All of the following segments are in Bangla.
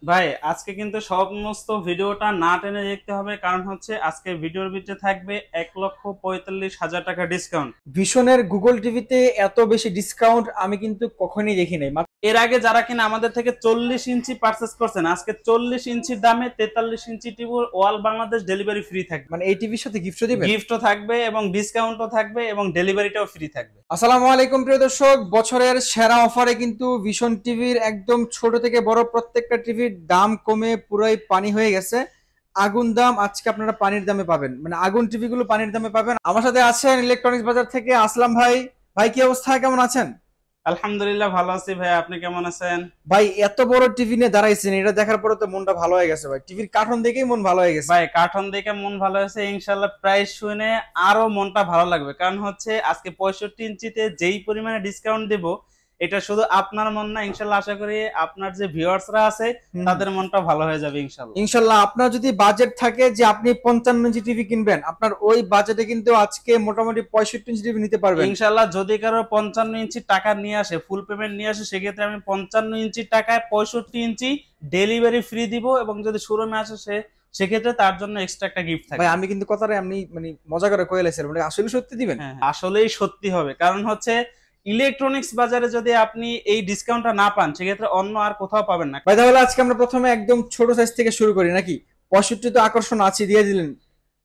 ভাই আজকে কিন্তু সমস্ত ভিডিওটা না টেনে দেখতে হবে, কারণ হচ্ছে আজকে ভিডিওর ভিতরে থাকবে 1,45,000 টাকা ডিসকাউন্ট। ভীষণের গুগল টিভিতে এত বেশি ডিসকাউন্ট আমি কিন্তু কখনোই দেখি নাই। এর আগে যারা কিনা আমাদের থেকে 40 ইঞ্চি পারচেস করছেন, আজকে 40 ইঞ্চির দামে 43 ইঞ্চি টিভির ওয়াল বাংলাদেশ ডেলিভারি ফ্রি থাকবে। মানে এই টিভির সাথে গিফটও দিবেন? গিফটও থাকবে এবং ডিসকাউন্টও থাকবে এবং ডেলিভারিটাও ফ্রি থাকবে। আসসালামু আলাইকুম প্রিয় দর্শক, বছরের সেরা অফারে কিন্তু ভীষণ টিভির একদম ছোট থেকে বড় প্রত্যেকটা টিভির দাম কমে পুরাই পানি হয়ে গেছে। আগুন দাম আজকে আপনারা পানির দামে পাবেন, মানে আগুন টিভি গুলো পানির দামে পাবেন। আমার সাথে আছেন ইলেকট্রনিক্স বাজার থেকে আসলাম ভাই। ভাই কি অবস্থা, কেমন আছেন? আলহামদুলিল্লাহ ভালো আছি ভাই, আপনি কেমন আছেন? ভাই এত বড় টিভি নিয়ে দাঁড়াইছেন, এটা দেখার পরে তো মনটা ভালো হয়ে গেছে ভাই। টিভির কার্টুন দেখেই মন ভালো হয়ে গেছে ভাই। কার্টুন দেখে মন ভালো হয়েছে, ইনশাল্লাহ প্রাইস শুনে আরো মনটা ভালো লাগবে, কারণ হচ্ছে আজকে 65 ইঞ্চিতে যেই পরিমাণে ডিসকাউন্ট দেব, এটা শুধু আপনার মন না, ইনশাল্লাহ আশা করি আপনার যে ভিউয়ার্সরা আছে তাদের মনটা ভালো হয়ে যাবে ইনশাল্লাহ। ইনশাল্লাহ আপনার যদি বাজেট থাকে যে আপনি 55 ইঞ্চি টিভি কিনবেন, আপনার ওই বাজেটে কিন্তু আজকে মোটামুটি 65 ইঞ্চি টিভি নিতে পারবেন ইনশাল্লাহ। যদি কারো 55 ইঞ্চি টাকা নিয়ে আসে, ফুল পেমেন্ট নিয়ে আসে, সেক্ষেত্রে আমি 55 ইঞ্চি টাকায় 65 ইঞ্চি ডেলিভারি ফ্রি দিব, এবং যদি শোরুমে আসে সেক্ষেত্রে তার জন্য এক্সট্রা একটা গিফট থাকবে। ভাই আমি কিন্তু কথাটা এমনি মানে মজা করে কয়ে লাইছিলাম, মানে আসলে সত্যি দিবেন? হ্যাঁ, আসলেই সত্যি হবে, কারণ হচ্ছে ইলেকট্রনিক্স বাজারে যদি আপনি এই ডিসকাউন্টটা না পান, সেক্ষেত্রে অন্য আর কোথাও পাবেন না। ভাই তাহলে আজকে আমরা প্রথমে একদম ছোট সাইজ থেকে শুরু করি নাকি? 65 তো আকর্ষণ আছে, দিয়ে দিলেন,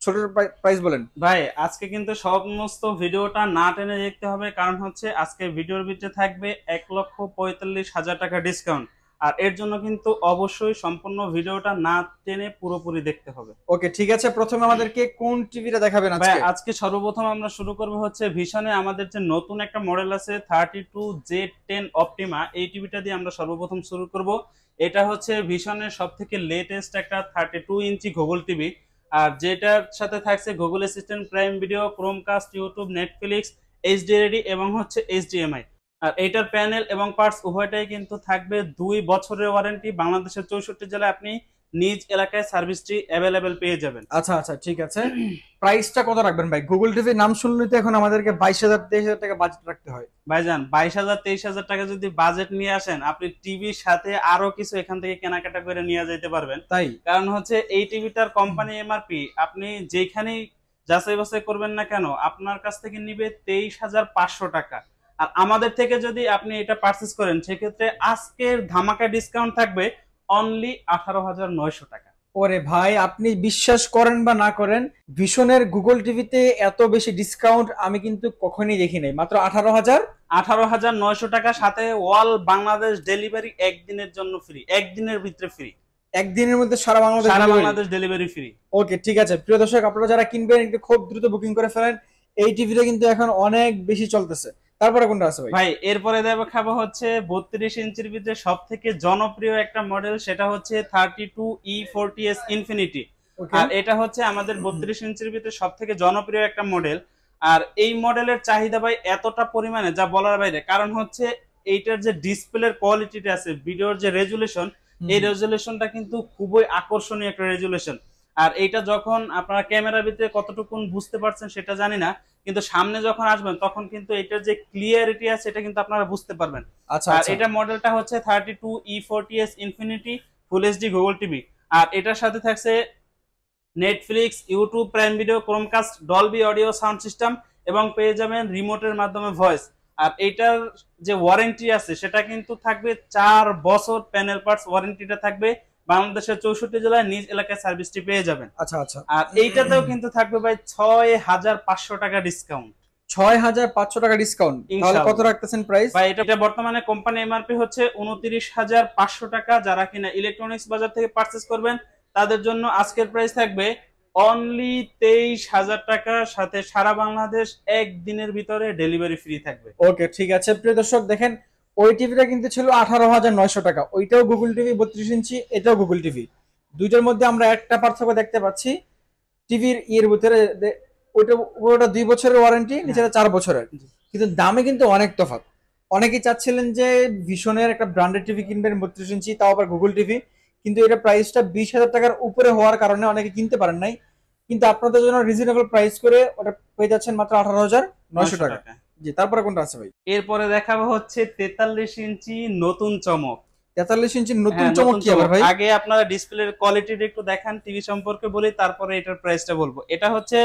ছোট প্রাইস বলেন। ভাই আজকে কিন্তু সমস্ত ভিডিওটা না টেনে দেখতে হবে, কারণ হচ্ছে আজকে ভিডিওর ভিতরে থাকবে 1,45,000 টাকা ডিসকাউন্ট। আর এর জন্য কিন্তু অবশ্যই সম্পূর্ণ ভিডিওটা না টেনে পুরোপুরি দেখতে হবে। ওকে ঠিক আছে, প্রথমে আমাদেরকে কোন টিভিটা দেখাবেন ভাই আজকে? আজকে সর্বপ্রথম আমরা শুরু করব হচ্ছে ভিশনে আমাদের যে নতুন একটা মডেল আছে 32Z10 অপটিমা, এই টিভিটা দিয়ে আমরা সর্বপ্রথম শুরু করব। এটা হচ্ছে ভিশনের সব থেকে লেটেস্ট একটা 32 ইঞ্চি গুগল টিভি, আর যেটার সাথে থাকছে Google Assistant, Prime Video, Chromecast, YouTube, Netflix, HD ready এবং হচ্ছে এইচডিএমআই। আর এইটার প্যানেল এবং পার্টস উভয়টাই কিন্তু থাকবে 2 বছরের ওয়ারেন্টি। বাংলাদেশের 64 জেলায় আপনি নিজ এলাকায় সার্ভিসটি অ্যাভেলেবেল পেয়ে যাবেন। আচ্ছা আচ্ছা ঠিক আছে, প্রাইসটা কত রাখবেন ভাই? গুগল টিভির নাম শুনলে তো এখন আমাদেরকে 22,000 23,000 টাকা বাজেট রাখতে হয়। ভাইজান 22,000 23,000 টাকা যদি বাজেট নিয়ে আসেন, আপনি টিভির সাথে আরো কিছু এখান থেকে কেনাকাটা করে নিয়ে যেতে পারবেন। তাই? কারণ হচ্ছে এই টিভিটার কোম্পানি এমআরপি আপনি যেখানেই যাচাই বাছাই করবেন না কেন, আপনার কাছ থেকে নিবে 23,500 টাকা। আর আমাদের থেকে যদি আপনি এটা পারচেস করেন, সেক্ষেত্রে আজকের ধামাকা ডিসকাউন্ট থাকবে অনলি 18,900 টাকা। ওরে ভাই আপনি বিশ্বাস করেন বা না করেন, ভীষণের গুগল টিভিতে এত বেশি ডিসকাউন্ট আমি কিন্তু কখনোই দেখি নাই। মাত্র 18,000, 18,900 টাকা, সাথে ওয়াল বাংলাদেশ ডেলিভারি একদিনের জন্য ফ্রি, একদিনের ভিতরে ফ্রি, একদিনের মধ্যে সারা সারা Bangladesh. Bangladesh delivery free. Okay ঠিক আছে প্রিয় দর্শক, আপনারা যারা কিনবেন একটু খুব দ্রুত বুকিং করে ফেলেন। এই টিভিটা কিন্তু এখন অনেক বেশি চলতেছে। তারপরে কোনটা আছে ভাই? ভাই এরপরে দেখাবো হচ্ছে 32 ইঞ্চির ভিতরে সব থেকে জনপ্রিয় একটা মডেল, সেটা হচ্ছে 32E40s ইনফিনিটি। ওকে আর এটা হচ্ছে আমাদের 32 ইঞ্চির ভিতরে সব থেকে জনপ্রিয় একটা মডেল। আর এই মডেলের চাহিদা ভাই এতটা পরিমাণে যা বলার বাইরে, কারণ হচ্ছে এইটার যে ডিসপ্লের কোয়ালিটিটা আছে, ভিডিওর যে রেজুলেশন, এই রেজুলেশনটা কিন্তু খুবই আকর্ষণীয় একটা রেজুলেশন। আর এইটা যখন আপনারা ক্যামেরার ভিতরে কতটুকু বুঝতে পারছেন সেটা জানি না, কিন্তু সামনে যখন আসবেন তখন কিন্তু এটার যে ক্লিয়ারিটি আছে এটা কিন্তু আপনারা বুঝতে পারবেন। আচ্ছা আর আচ্ছা এটা মডেলটা হচ্ছে 32E40s Infinity full HD Google TV. আর এটার সাথে থাকছে Netflix, YouTube, Prime Video, Chromecast, Dolby audio sound system, এবং পেয়ে যাবেন রিমোটের মাধ্যমে ভয়েস। আর এইটার যে ওয়ারেন্টি আছে সেটা কিন্তু থাকবে 4 বছর, প্যানেল পার্টস ওয়ারেন্টিটা থাকবে। বাংলাদেশের 64 জেলায় নিজ এলাকায় সার্ভিসটি পেয়ে যাবেন। আচ্ছা আচ্ছা, আর এইটাতেও কিন্তু থাকবে ভাই 6,500 টাকা ডিসকাউন্ট। 6,500 টাকা ডিসকাউন্ট, তাহলে কত ইনশাআল্লাহ। রাখতেছেন প্রাইস? ভাই এটা বর্তমানে কোম্পানি এমআরপি হচ্ছে 29,500 টাকা। যারা কিনা ইলেকট্রনিক্স বাজার থেকে পারচেস করবেন তাদের জন্য আজকের প্রাইস থাকবে অনলি 23,000 টাকা, সাথে সারা বাংলাদেশ একদিনের ভিতরে ডেলিভারি ফ্রি থাকবে। ওকে ঠিক আছে প্রিয় দর্শক, দেখেন ওই টিভিটা কিন্তু ছিল 18,900 টাকা, ওইটাও গুগল টিভি 32 ইঞ্চি, এটাও গুগল টিভি। দুইটার মধ্যে আমরা একটা পার্থক্য দেখতে পাচ্ছি, টিভির ইয়ের ভিতরে ওটা 2 বছরের ওয়ারেন্টি, নিচে 4 বছরের, কিন্তু দামে কিন্তু অনেক তফাৎ। অনেকেই চাচ্ছিলেন যে ভীষণের একটা ব্র্যান্ডেড টিভি কিনবেন 32 ইঞ্চি, তাও আবার গুগল টিভি, কিন্তু এটা প্রাইসটা 20,000 টাকার উপরে হওয়ার কারণে অনেকে কিনতে পারেন নাই। কিন্তু আপনাদের জন্য রিজনেবল প্রাইস করে ওটা পেয়ে যাচ্ছেন মাত্র 18,900 টাকা। জি তারপরে কোনটা আছে ভাই? এরপরে দেখাবো হচ্ছে 43 ইঞ্চি নতুন চমক। 43 ইঞ্চির নতুন হ্যাঁ, চমক নতুন কি আবার চমক। ভাই? আগে আপনারা ডিসপ্লের কোয়ালিটিটা একটু দেখান, টিভি সম্পর্কে বলি, তারপরে এটার প্রাইসটা বলবো। এটা হচ্ছে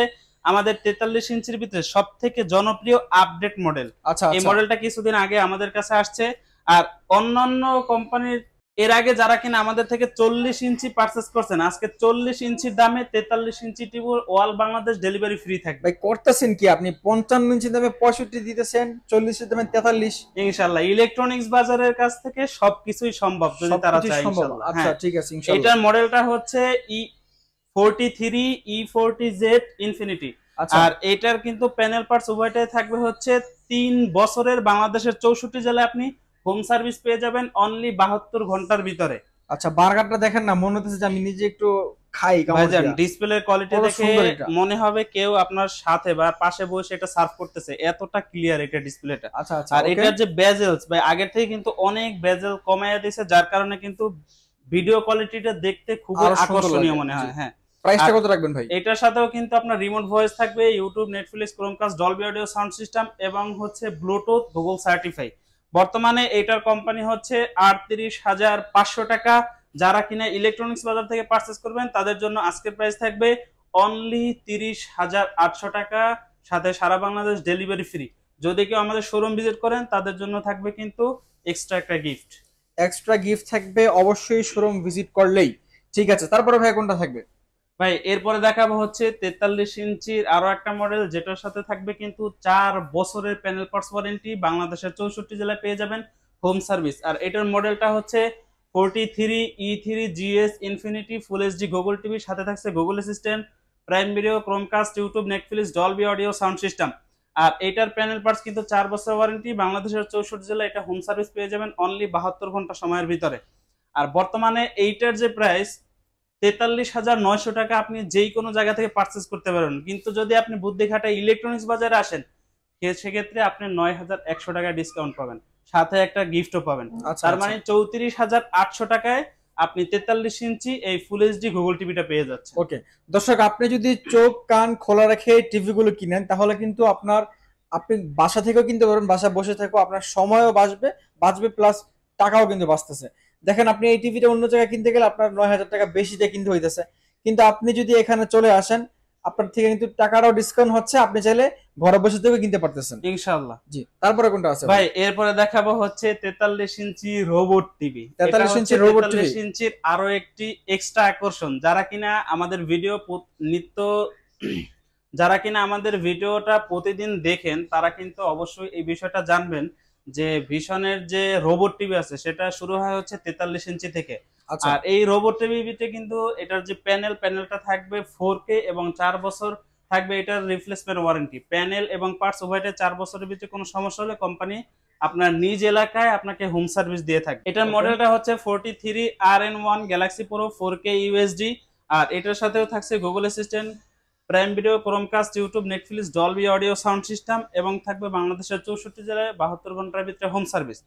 আমাদের 43 ইঞ্চির ভিতরে সব থেকে জনপ্রিয় আপডেট মডেল। আচ্ছা এই আচ্ছা। মডেলটা কিছুদিন আগে আমাদের কাছে আসছে। আর অন্যান্য কোম্পানির এর আগে যারা কিনা আমাদের থেকে 40 ইঞ্চি পারচেস করছেন, আজকে 40 ইঞ্চির দামে 43 ইঞ্চি টিভি ওয়াল বাংলাদেশ ডেলিভারি ফ্রি থাকবে। ভাই করতেছেন কি আপনি? 55 ইঞ্চির দামে 65 দিতেছেন, 40 এর দামে 43। ইনশাআল্লাহ ইলেকট্রনিক্স বাজারের কাছ থেকে সবকিছুই সম্ভব যদি তারা সবকিছু চায় সম্ভব। ইনশাআল্লাহ। আচ্ছা হ্যাঁ, ঠিক আছে ইনশাআল্লাহ। এটার মডেলটা হচ্ছে E43 E40Z ইনফিনিটি। আচ্ছা আর এটার কিন্তু প্যানেল পার্টস উভয়টাই থাকবে হচ্ছে 3 বছরের, বাংলাদেশের 64 জেলায় আপনি হোম সার্ভিস পেয়ে যাবেন অনলি 72 ঘন্টার ভিতরে। আচ্ছা, বার্গারটা দেখেন না, মনে হচ্ছে যে আমি নিজে একটু খাই কামড় ভাইজান দিয়া। ডিসপ্লের কোয়ালিটি কত দেখে সুন্দর এটা। মনে হবে কেউ আপনার সাথে বা পাশে বসে এটা সার্ভ করতেছে, এতটা ক্লিয়ার এটা ডিসপ্লেটা। আচ্ছা আচ্ছা। আর ওকে। এটার যে বেজেলস ভাই আগের থেকে কিন্তু অনেক বেজেল কমাইয়া দিয়েছে, যার কারণে কিন্তু ভিডিও কোয়ালিটিটা দেখতে খুবই আরো সুন্দর আকর্ষণীয় লাগে। মনে হয়। জি। হ্যাঁ, প্রাইসটা আর কত রাখবেন ভাই? এটার সাথেও কিন্তু আপনার রিমোট ভয়েস থাকবে, YouTube, Netflix, Chromecast, Dolby audio sound system এবং হচ্ছে ব্লুটুথ গুগল সার্টিফাই। বর্তমানে এটার কোম্পানি হচ্ছে 38,500 টাকা। যারা কিনা ইলেকট্রনিক্স বাজার থেকে পারচেস করবেন তাদের জন্য আজকের প্রাইস থাকবে অনলি 30,800 টাকা, সাথে সারা বাংলাদেশ ডেলিভারি ফ্রি। যদি কেউ আমাদের শোরুম ভিজিট করেন তাদের জন্য থাকবে কিন্তু এক্সট্রা একটা গিফট। এক্সট্রা গিফট থাকবে অবশ্যই শোরুম ভিজিট করলেই। ঠিক আছে, তারপরে ভাই কোনটা থাকবে? ভাই এরপরে দেখাবো হচ্ছে 43 ইঞ্চির আরো একটা মডেল, যেটার সাথে থাকবে কিন্তু 4 বছরের প্যানেল পার্টস ওয়ারেন্টি, বাংলাদেশের 64 জেলায় পেয়ে যাবেন হোম সার্ভিস। আর এটার মডেলটা হচ্ছে 43E3GS Infinity full HD Google TV, সাথে থাকছে Google Assistant, Prime Video, Chromecast, YouTube, Netflix, Dolby audio sound system. আর এটার প্যানেল পার্টস কিন্তু 4 বছর ওয়ারেন্টি, বাংলাদেশের 64 জেলায় এটা হোম সার্ভিস পেয়ে যাবেন অনলি 72 ঘন্টা সময়ের ভিতরে। আর বর্তমানে এইটার যে প্রাইস 43,900 টাকা, আপনি যেই কোনো জায়গা থেকে পারচেস করতে পারবেন। কিন্তু যদি আপনি বুদ্ধি খাটায় ইলেকট্রনিক্স বাজারে আসেন সেক্ষেত্রে আপনি 9,100 টাকা ডিসকাউন্ট পাবেন, সাথে একটা গিফটও পাবেন। আচ্ছা তার আচ্ছা। মানে 34,800 টাকায় আপনি 43 ইঞ্চি এই ফুল এইচডি গুগল টিভিটা পেয়ে যাচ্ছেন। ওকে দর্শক, আপনি যদি চোখ কান খোলা রেখে টিভি গুলো কিনেন তাহলে কিন্তু আপনি বাসা থেকেও কিনতে পারবেন, বাসা বসে থেকেও আপনার সময়ও বাঁচবে প্লাস টাকাও কিন্তু বাঁচতেছে। দেখেন, আপনি এই টিভিটা অন্য জায়গায় কিনতে গেলে আপনার 9,000 টাকা বেশি দিয়ে কিনতে হইতেছে, কিন্তু আপনি যদি এখানে চলে আসেন আপনার থেকে কিন্তু টাকাটাও ডিসকাউন্ট হচ্ছে, আপনি চাইলে ঘরে বসে থেকেও কিনতে পারতেছেন ইনশাআল্লাহ। জি। তারপরে কোনটা আছে ভাই এরপরে দেখাবো হচ্ছে 43 ইঞ্চি রোবট টিভি। 43 ইঞ্চি রোবট টিভি 43 ইঞ্চির আরো একটি এক্সট্রা আকর্ষণ, যারা কিনা আমাদের নিত্য যারা কিনা আমাদের ভিডিওটা প্রতিদিন দেখেন তারা কিন্তু অবশ্যই এই বিষয়টা জানবেন যে ভিশনের যে রোবট টিভি আছে সেটা শুরু হয় হচ্ছে 43 ইঞ্চি থেকে। আচ্ছা আর এই রোবট টিভিতে কিন্তু এটার যে প্যানেলটা থাকবে 4K এবং 4 বছর থাকবে এটার রিপ্লেসমেন্ট ওয়ারেন্টি। প্যানেল এবং পার্টস উভয়টা 4 বছরের ভিতরে কোনো সমস্যা হলে কোম্পানি আপনার নিজ এলাকায় আপনাকে হোম সার্ভিস দিয়ে থাকবে। এটার মডেলটা হচ্ছে 43RN1 Galaxy Pro 4K USD. আর এটার সাথেও থাকছে Google Assistant, Prime Video, Chromecast, YouTube, Netflix, Dolby audio sound system এবং থাকবে বাংলাদেশের 64 জেলায় 72 ঘন্টার ভিতরে হোম সার্ভিস।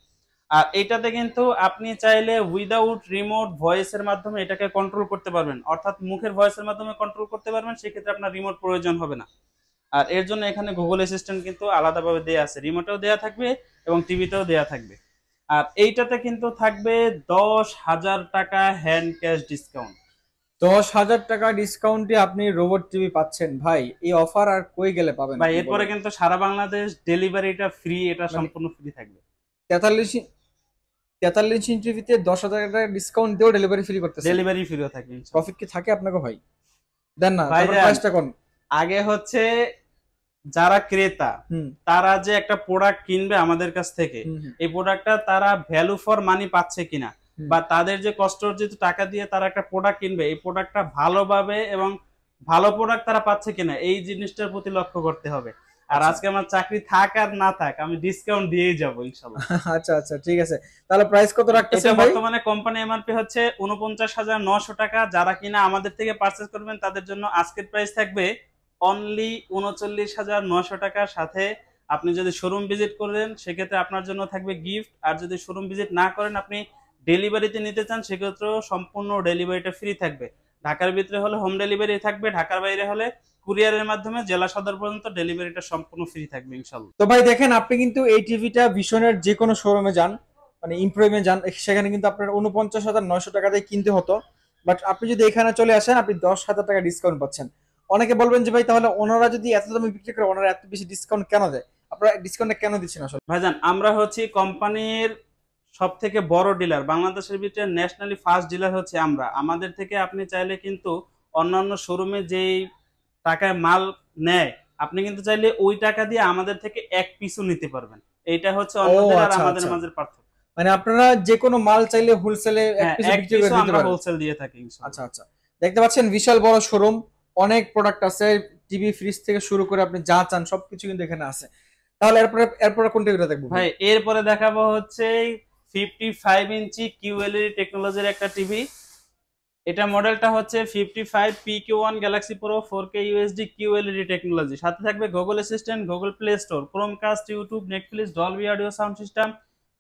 আর এটাতে কিন্তু আপনি চাইলে উইদাউট রিমোট ভয়েসের মাধ্যমে এটাকে কন্ট্রোল করতে পারবেন, অর্থাৎ মুখের ভয়েসের মাধ্যমে কন্ট্রোল করতে পারবেন, সেক্ষেত্রে আপনার রিমোট প্রয়োজন হবে না। আর এর জন্য এখানে গুগল অ্যাসিস্ট্যান্ট কিন্তু আলাদাভাবে দেয়া আছে, রিমোটেও দেয়া থাকবে এবং টিভিতেও দেয়া থাকবে। আর এইটাতে কিন্তু থাকবে 10,000 টাকা হ্যান্ড ক্যাশ ডিসকাউন্ট। 10,000 টাকা ডিসকাউন্টে আপনি রোবট টিভি পাচ্ছেন ভাই, এই অফার আর কই গেলে পাবেন ভাই এরপরে কিন্তু সারা বাংলাদেশ ডেলিভারিটা ফ্রি, এটা সম্পূর্ণ ফ্রি থাকবে। 43 ইঞ্চি টিভিতে 10,000 টাকা ডিসকাউন্ট দিয়েও ডেলিভারি ফ্রি করতেছে, ডেলিভারি ফ্রিও থাকবে। প্রফিট কি থাকে আপনাকে ভাই? দেন না ভাই প্রাইসটা কোন? আগে হচ্ছে যারা ক্রেতা তারা যে একটা প্রোডাক্ট কিনবে আমাদের কাছ থেকে, এই প্রোডাক্টটা তারা ভ্যালু ফর মানি পাচ্ছে কিনা, বা তাদের যে কষ্ট অর্জিত টাকা দিয়ে তারা একটা প্রোডাক্ট কিনবে এই প্রোডাক্টটা ভালোভাবে এবং ভালো প্রোডাক্ট তারা পাচ্ছে কিনা, এই জিনিসটার প্রতি লক্ষ্য করতে হবে। আর আজকে আমার চাকরি থাক আর না থাক আমি ডিসকাউন্ট দিয়েই যাব ইনশাআল্লাহ। আচ্ছা আচ্ছা ঠিক আছে, তাহলে প্রাইস কত রাখতেছেন ভাই? বর্তমানে কোম্পানি এমআরপি হচ্ছে 49,900 টাকা। যারা কিনা আমাদের থেকে পারচেজ করবেন তাদের জন্য আজকের প্রাইস থাকবে অনলি 39,900 টাকার সাথে আপনি যদি শোরুম ভিজিট করেন সেক্ষেত্রে আপনার জন্য থাকবে গিফট। আর যদি শোরুম ভিজিট না করেন আপনি ডেলিভারিতে নিতে চান সেক্ষেত্রেও সম্পূর্ণ ডেলিভারিটা ফ্রি থাকবে। ঢাকার ভিতরে হলে হোম ডেলিভারি থাকবে, ঢাকার বাইরে হলে কুরিয়ারের মাধ্যমে জেলা সদর পর্যন্ত ডেলিভারিটা সম্পূর্ণ ফ্রি থাকবে ইনশাআল্লাহ। তো ভাই দেখেন, আপনি কিন্তু এই টিভিটা ভিশনের যে কোনো শোরুমে যান, মানে ইমপ্রুভমেন্ট যান, সেখানে কিন্তু আপনার 49,900 টাকা দিয়ে কিনতে হতো। বাট আপনি যদি এখানে চলে আসেন, আপনি 10,000 টাকা ডিসকাউন্ট পাচ্ছেন। অনেকে বলবেন যে ভাই তাহলে ওনারা যদি এত দামে বিক্রি করে, ওনারা এত বেশি ডিসকাউন্ট কেন দেয়? আপনারা ডিসকাউন্টটা কেন দিচ্ছেন আসলে? ভাইজান আমরা হচ্ছি কোম্পানির সব থেকে বড় ডিলার, বাংলাদেশের ভিতরে ন্যাশনালি ফার্স্ট ডিলার হচ্ছে আমরা। আমাদের থেকে আপনি চাইলে কিন্তু অন্যান্য শোরুমে যেই টাকায় মাল নেয়, আপনি কিন্তু চাইলে ওই টাকা দিয়ে আমাদের থেকে এক পিসও নিতে পারবেন। এইটা হচ্ছে অন্যদের আর আচ্ছা আমাদের আচ্ছা, মাঝের পার্থক্য। মানে আপনারা যে কোনো মাল চাইলে হোলসেলে এক হ্যাঁ, পিস এক বিক্রি করে পিসও দিতে আমরা পারেন। হোলসেল দিয়ে থাকি ইনশাআল্লাহ। আচ্ছা আচ্ছা, দেখতে পাচ্ছেন বিশাল বড় শোরুম, অনেক প্রোডাক্ট আছে, টিভি ফ্রিজ থেকে শুরু করে আপনি যা চান সবকিছু কিন্তু এখানে আছে। তাহলে এরপরে কোন টিভিটা দেখবো ভাই এরপরে দেখাবো হচ্ছে 55 ইঞ্চি কিউএলইডি টেকনোলজির একটা টিভি। এটা মডেলটা হচ্ছে 55 PQ1 Galaxy Pro 4K USD QLED technology. সাথে থাকবে Google Assistant, Google Play Store, Chromecast, YouTube, Netflix, Dolby audio sound system,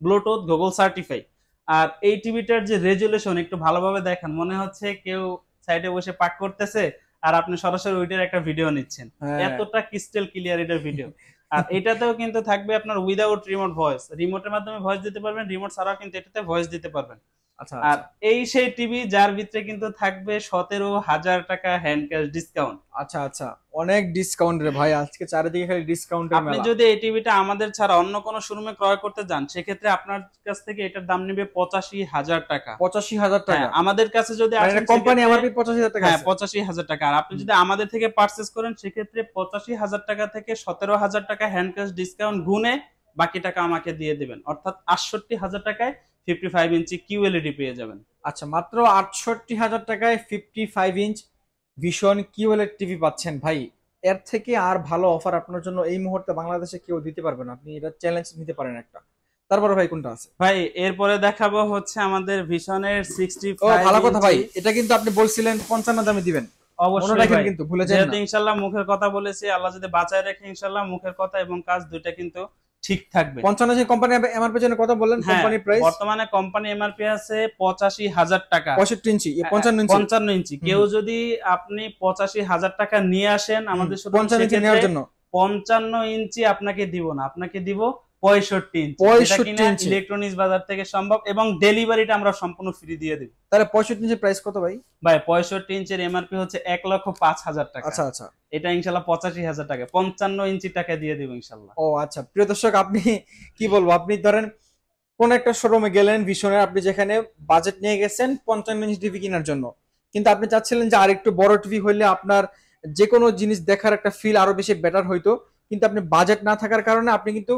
Bluetooth, Google certify. আর এই টিভিটার যে রেজুলেশন একটু ভালোভাবে দেখেন, মনে হচ্ছে কেউ সাইডে বসে পাক করতেছে আর আপনি সরাসরি ওইটার একটা ভিডিও নিচ্ছেন। হ্যাঁ। এতটা ক্রিস্টাল ক্লিয়ার এটার ভিডিও। আর এটাতেও কিন্তু থাকবে আপনার উইদাউট রিমোট ভয়েস, রিমোটের মাধ্যমে ভয়েস দিতে পারবেন, রিমোট ছাড়াও কিন্তু এটাতে ভয়েস দিতে পারবেন। আচ্ছা আর আচ্ছা এই সেই টিভি যার ভিতরে কিন্তু থাকবে 17,000 টাকা হ্যান্ড ক্যাশ ডিসকাউন্ট। আচ্ছা আচ্ছা, অনেক ডিসকাউন্ট রে ভাই, আজকে চারিদিকে খালি ডিসকাউন্টের আপনি মেলা। যদি এই টিভিটা আমাদের ছাড়া অন্য কোনো শোরুমে ক্রয় করতে যান, সেক্ষেত্রে আপনার কাছ থেকে এটার দাম নেবে 85,000 টাকা। 85,000 টাকা? হ্যাঁ, আমাদের কাছে যদি মানে আসেন কোম্পানি সেক্ষেত্রে- এমআরপি 85,000 টাকা হ্যাঁ, আছে? 85,000 টাকা। আর আপনি যদি আমাদের থেকে পারচেস করেন, সেক্ষেত্রে 85,000 টাকা থেকে 17,000 টাকা হ্যান্ড ক্যাশ ডিসকাউন্ট গুনে বাকি টাকা আমাকে দিয়ে দিবেন, অর্থাৎ 68,000 টাকায় 55 ইঞ্চি কিউএলইডি পেয়ে যাবেন। আচ্ছা, মাত্র 68,000 টাকায় 55 ইঞ্চ ভিশন কিউএলইডি টিভি পাচ্ছেন ভাই। এর থেকে আর ভালো অফার আপনার জন্য এই মুহূর্তে বাংলাদেশে কেউ দিতে পারবে না, আপনি এটা চ্যালেঞ্জ নিতে পারেন একটা। তারপরে ভাই কোনটা আছে? ভাই এরপরে দেখাবো হচ্ছে আমাদের ভিশনের ও 65 ভালো কথা ভাই, ইঞ্চি। এটা কিন্তু আপনি বলছিলেন 55 দামে দিবেন, মনে অবশ্যই রাখেন ভাই, কিন্তু, ভুলে যান যেহেতু না। ইনশাল্লাহ মুখের কথা বলেছি, আল্লাহ যদি বাঁচায় রাখে ইনশাল্লাহ মুখের কথা এবং কাজ দুইটা কিন্তু ঠিক থাকবে। 55 কোম্পানি এমআরপি জন্য কত বললেন হ্যাঁ, কোম্পানি প্রাইস? বর্তমানে কোম্পানি এমআরপি আছে 85,000 টাকা। 65 ইঞ্চি, 55 ইঞ্চি, 55 ইঞ্চি। কেউ যদি আপনি 85,000 টাকা নিয়ে আসেন আমাদের শোরুমে, 55 ইঞ্চি নেওয়ার জন্য 55 ইঞ্চি আপনাকে দিব না, আপনাকে দিব 65 ইঞ্চি, যেটা 65 কিনা ইঞ্চি। ইলেকট্রনিক্স বাজার থেকে সম্ভব, এবং ডেলিভারিটা আমরা সম্পূর্ণ ফ্রি দিয়ে দিব। তাহলে 65 ইঞ্চি প্রাইস কত ভাই? ভাই 65 ইঞ্চির এমআরপি হচ্ছে 1,05,000 টাকা। আচ্ছা আচ্ছা, এটা ইনশাল্লাহ 85,000 টাকা, 55 ইঞ্চি টাকা দিয়ে দিব ইনশাল্লাহ। ও আচ্ছা, প্রিয় দর্শক, আপনি কি বলবো, আপনি ধরেন কোন একটা শোরুমে গেলেন ভিশনের, আপনি যেখানে বাজেট নিয়ে গেছেন 55 ইঞ্চি টিভি কেনার জন্য, কিন্তু আপনি চাচ্ছিলেন যে আরেকটু বড় টিভি হইলে আপনার যে কোনো জিনিস দেখার একটা ফিল আরো বেশি বেটার হইতো, কিন্তু আপনি বাজেট না থাকার কারণে আপনি কিন্তু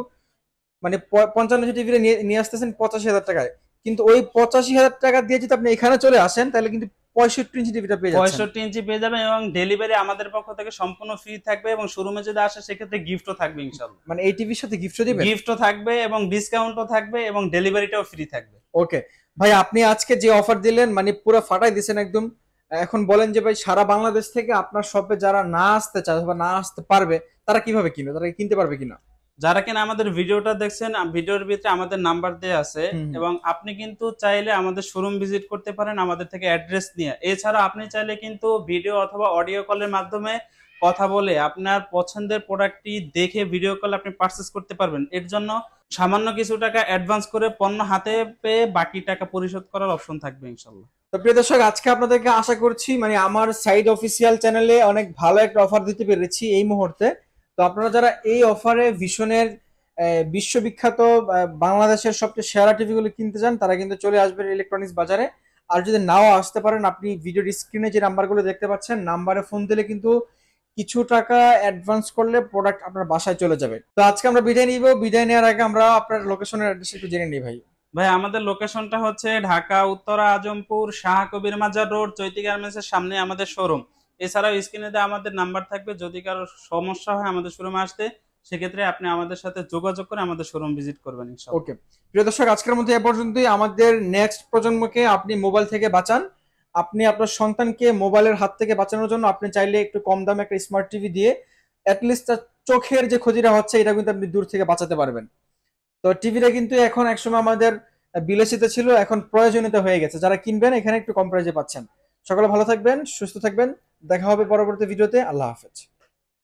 মানে 55 ইঞ্চি টিভি নিয়ে আসতেছেন 85,000 টাকায়, কিন্তু ওই 85,000 টাকা দিয়ে যদি আপনি এখানে চলে আসেন তাহলে কিন্তু 65 ইঞ্চি টিভিটা পেয়ে যাচ্ছেন। 65 ইঞ্চি পেয়ে যাবেন এবং ডেলিভারি আমাদের পক্ষ থেকে সম্পূর্ণ ফ্রি থাকবে, এবং শোরুমে যদি আসে সেক্ষেত্রে গিফটও থাকবে ইনশাল্লাহ। মানে এই টিভির সাথে গিফটও দিবেন? গিফটও থাকবে এবং ডিসকাউন্টও থাকবে এবং ডেলিভারিটাও ফ্রি থাকবে। ওকে ভাই, আপনি আজকে যে অফার দিলেন মানে পুরো ফাটাই দিয়েছেন একদম। এখন বলেন যে ভাই, সারা বাংলাদেশ থেকে আপনার শপে যারা না আসতে চায় বা না আসতে পারবে, তারা কিভাবে কিনবে, তারা কিনতে পারবে কিনা? যারা কিনা আমাদের ভিডিওটা দেখছেন, ভিডিওর ভিতরে আমাদের নাম্বার দেওয়া আছে, এবং আপনি কিন্তু চাইলে আমাদের শোরুম ভিজিট করতে পারেন আমাদের থেকে অ্যাড্রেস নিয়ে। এছাড়া আপনি চাইলে কিন্তু ভিডিও অথবা অডিও কলের মাধ্যমে কথা বলে আপনার পছন্দের প্রোডাক্টটি দেখে ভিডিও কল আপনি পারচেজ করতে পারবেন। এর জন্য সামান্য কিছু টাকা অ্যাডভান্স করে পণ্য হাতে পেয়ে বাকি টাকা পরিশোধ করার অপশন থাকবে ইনশাল্লাহ। তো প্রিয় দর্শক, আজকে আপনাদেরকে আশা করছি মানে আমার সাইড অফিসিয়াল চ্যানেলে অনেক ভালো একটা অফার দিতে পেরেছি এই মুহূর্তে। তো আপনারা যারা এই অফারে ভীষণের বিশ্ববিখ্যাত বাংলাদেশের সবচেয়ে সেরা টিভিগুলো কিনতে চান, তারা কিন্তু চলে আসবেন ইলেকট্রনিক্স বাজারে। আর যদি নাও আসতে পারেন, আপনি ভিডিওর স্ক্রিনে যে নাম্বারগুলো দেখতে পাচ্ছেন, নাম্বারে ফোন দিলে কিন্তু কিছু টাকা অ্যাডভান্স করলে প্রোডাক্ট আপনার বাসায় চলে যাবে। তো আজকে আমরা বিদায় নিব, বিদায় নেওয়ার আগে আমরা আপনার লোকেশনের অ্যাড্রেস একটু জেনে নিই ভাই। ভাই আমাদের লোকেশনটা হচ্ছে ঢাকা উত্তরা আজমপুর শাহ কবির মাজার রোড, চৈতি গার্মেন্টস এর সামনে আমাদের শোরুম। এছাড়াও স্ক্রিনে দেওয়া আমাদের নাম্বার থাকবে, যদি কারো সমস্যা হয় আমাদের শোরুমে আসতে, সেক্ষেত্রে আপনি আমাদের সাথে যোগাযোগ করে আমাদের শোরুম ভিজিট করবেন ইনশাআল্লাহ। ওকে প্রিয় দর্শক, আজকের মধ্যে এ পর্যন্তই। আমাদের নেক্সট প্রজন্মকে আপনি মোবাইল থেকে বাঁচান, আপনি আপনার সন্তানকে মোবাইলের হাত থেকে বাঁচানোর জন্য আপনি চাইলে একটু কম দামে একটা স্মার্ট টিভি দিয়ে অ্যাটলিস্ট তার চোখের যে ক্ষতিটা হচ্ছে এটা কিন্তু আপনি দূর থেকে বাঁচাতে পারবেন। তো টিভিটা কিন্তু এখন একসময় আমাদের বিলাসিতা ছিল, এখন প্রয়োজনীয়তা হয়ে গেছে। যারা কিনবেন এখানে একটু কম প্রাইসে পাচ্ছেন। সকলে ভালো থাকবেন, সুস্থ থাকবেন, দেখা হবে পরবর্তী ভিডিওতে। আল্লাহ হাফেজ।